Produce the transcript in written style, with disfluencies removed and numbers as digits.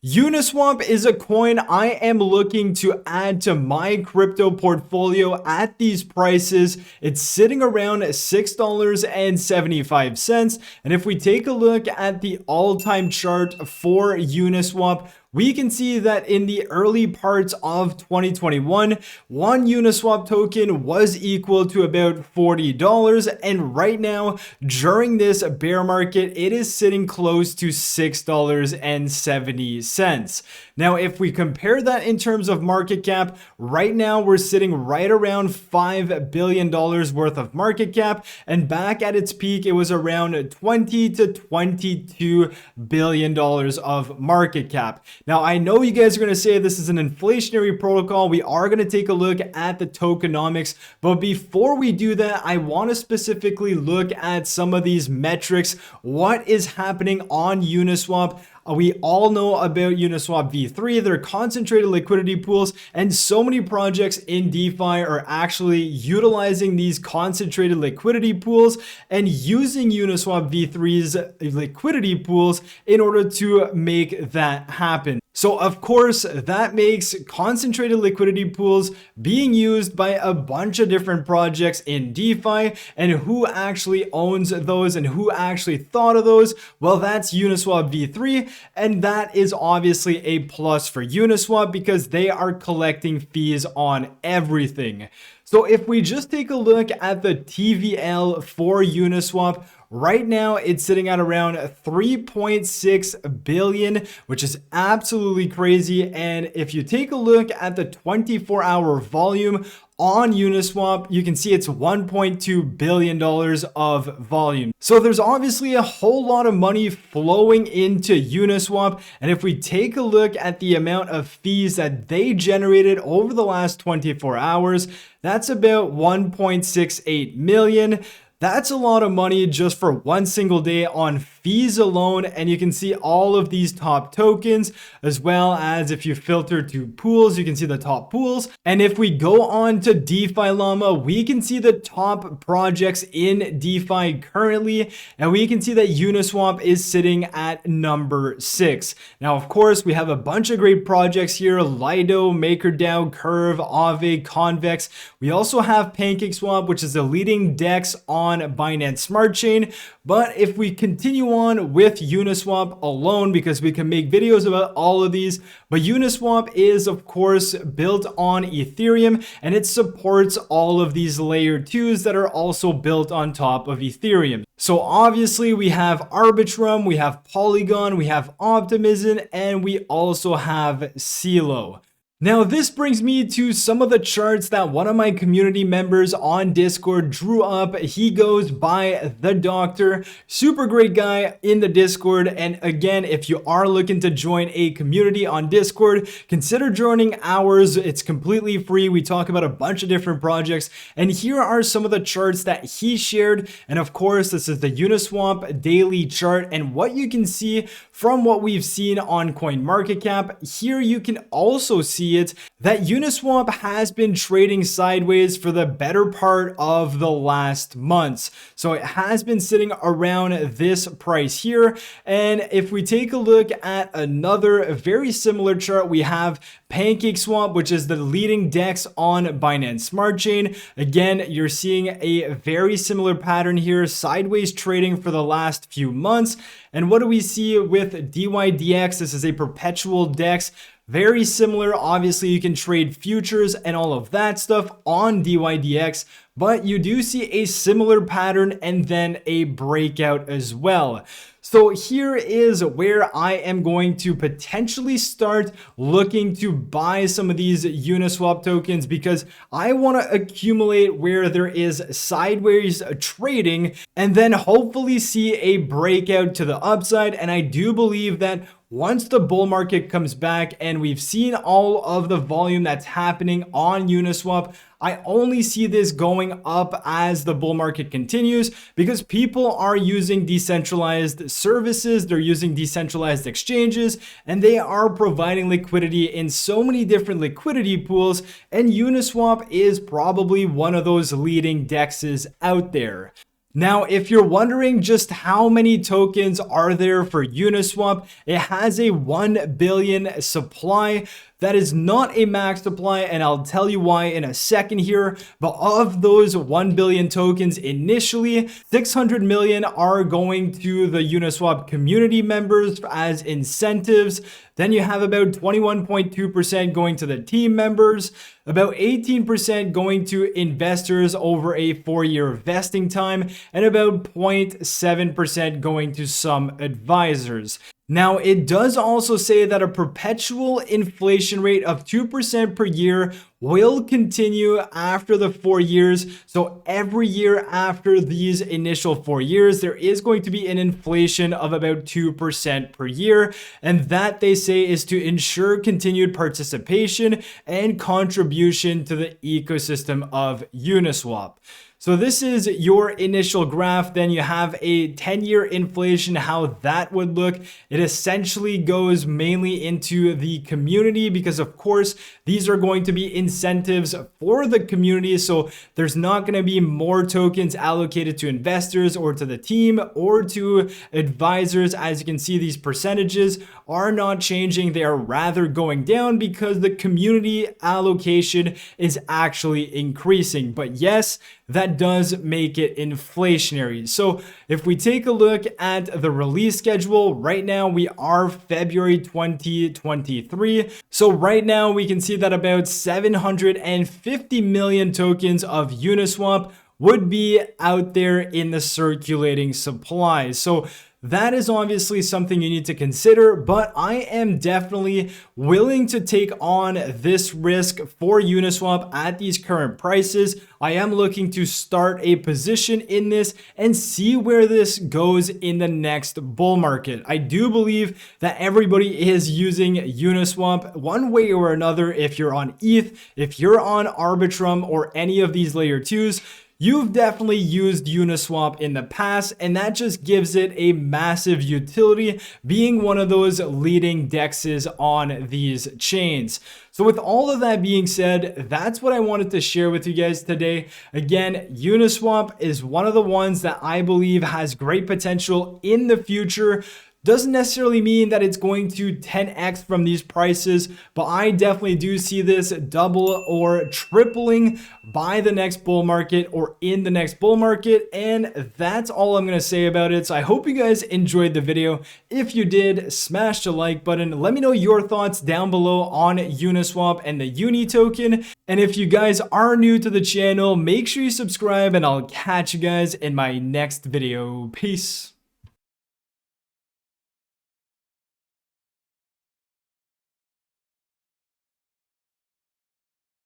Uniswap is a coin I am looking to add to my crypto portfolio at these prices. It's sitting around $6.75. And if we take a look at the all-time chart for Uniswap, we can see that in the early parts of 2021, one Uniswap token was equal to about $40. And right now, during this bear market, it is sitting close to $6.70. Now, if we compare that in terms of market cap, right now we're sitting right around $5 billion worth of market cap. And back at its peak, it was around $20 to $22 billion of market cap. Now, I know you guys are going to say this is an inflationary protocol. We are going to take a look at the tokenomics. But before we do that, I want to specifically look at some of these metrics. What is happening on Uniswap? We all know about Uniswap v3, they're concentrated liquidity pools, and so many projects in DeFi are actually utilizing these concentrated liquidity pools and using Uniswap v3's liquidity pools in order to make that happen. So of course, that makes concentrated liquidity pools being used by a bunch of different projects in DeFi, and who actually owns those and who actually thought of those? Well, that's Uniswap v3, and that is obviously a plus for Uniswap because they are collecting fees on everything. So if we just take a look at the TVL for Uniswap, right now it's sitting at around 3.6 billion, which is absolutely crazy. And if you take a look at the 24-hour volume on Uniswap, you can see it's $1.2 billion of volume. So there's obviously a whole lot of money flowing into Uniswap. And if we take a look at the amount of fees that they generated over the last 24 hours, that's about 1.68 million. That's a lot of money just for one single day on fees alone. And you can see all of these top tokens, as well as if you filter to pools, you can see the top pools. And if we go on to DeFi Llama, we can see the top projects in DeFi currently. And we can see that Uniswap is sitting at number 6. Now, of course, we have a bunch of great projects here: Lido, MakerDAO, Curve, Aave, Convex. We also have PancakeSwap, which is the leading DEX on Binance Smart Chain. But if we continue on with Uniswap alone, because we can make videos about all of these, but Uniswap is of course built on Ethereum, and it supports all of these layer 2s that are also built on top of Ethereum. So obviously we have Arbitrum, we have Polygon, we have Optimism, and we also have CeeLo. Now, this brings me to some of the charts that one of my community members on Discord drew up. He goes by The Doctor, super great guy in the Discord. And again, if you are looking to join a community on Discord, consider joining ours. It's completely free. We talk about a bunch of different projects. And here are some of the charts that he shared. And of course, this is the Uniswap daily chart. And what you can see from what we've seen on CoinMarketCap, here you can also see it that Uniswap has been trading sideways for the better part of the last months. So it has been sitting around this price here. And if we take a look at another very similar chart, we have PancakeSwap, which is the leading DEX on Binance Smart Chain. Again, you're seeing a very similar pattern here, sideways trading for the last few months. And what do we see with DYDX? This is a perpetual DEX. Very similar. Obviously, you can trade futures and all of that stuff on DYDX, but you do see a similar pattern and then a breakout as well. So here is where I am going to potentially start looking to buy some of these Uniswap tokens, because I want to accumulate where there is sideways trading and then hopefully see a breakout to the upside. And I do believe that once the bull market comes back and we've seen all of the volume that's happening on Uniswap, I only see this going up as the bull market continues, because people are using decentralized services, they're using decentralized exchanges, and they are providing liquidity in so many different liquidity pools, and Uniswap is probably one of those leading DEXs out there. Now, if you're wondering just how many tokens are there for Uniswap, it has a 1 billion supply. That is not a max supply, and I'll tell you why in a second here. But of those 1 billion tokens initially, 600 million are going to the Uniswap community members as incentives. Then you have about 21.2% going to the team members, about 18% going to investors over a 4-year vesting time, and about 0.7% going to some advisors. Now, it does also say that a perpetual inflation rate of 2% per year will continue after the 4 years. So every year after these initial 4 years, there is going to be an inflation of about 2% per year. And that, they say, is to ensure continued participation and contribution to the ecosystem of Uniswap. So this is your initial graph. Then you have a 10-year inflation, how that would look. It essentially goes mainly into the community because, of course, these are going to be incentives for the community. So there's not going to be more tokens allocated to investors or to the team or to advisors. As you can see, these percentages are not changing. They are rather going down because the community allocation is actually increasing. But yes, that does make it inflationary. So if we take a look at the release schedule, right now we are February 2023. So right now we can see that about 750 million tokens of Uniswap would be out there in the circulating supply. So that is obviously something you need to consider, but I am definitely willing to take on this risk for Uniswap at these current prices. I am looking to start a position in this and see where this goes in the next bull market. I do believe that everybody is using Uniswap one way or another. If you're on ETH, if you're on Arbitrum or any of these layer 2s, you've definitely used Uniswap in the past, and that just gives it a massive utility, being one of those leading dexes on these chains. So with all of that being said, that's what I wanted to share with you guys today. Again, Uniswap is one of the ones that I believe has great potential in the future. Doesn't necessarily mean that it's going to 10x from these prices, but I definitely do see this double or tripling by the next bull market or in the next bull market. And that's all I'm going to say about it. So I hope you guys enjoyed the video. If you did, smash the like button. Let me know your thoughts down below on Uniswap and the Uni token. And if you guys are new to the channel, make sure you subscribe, and I'll catch you guys in my next video. Peace.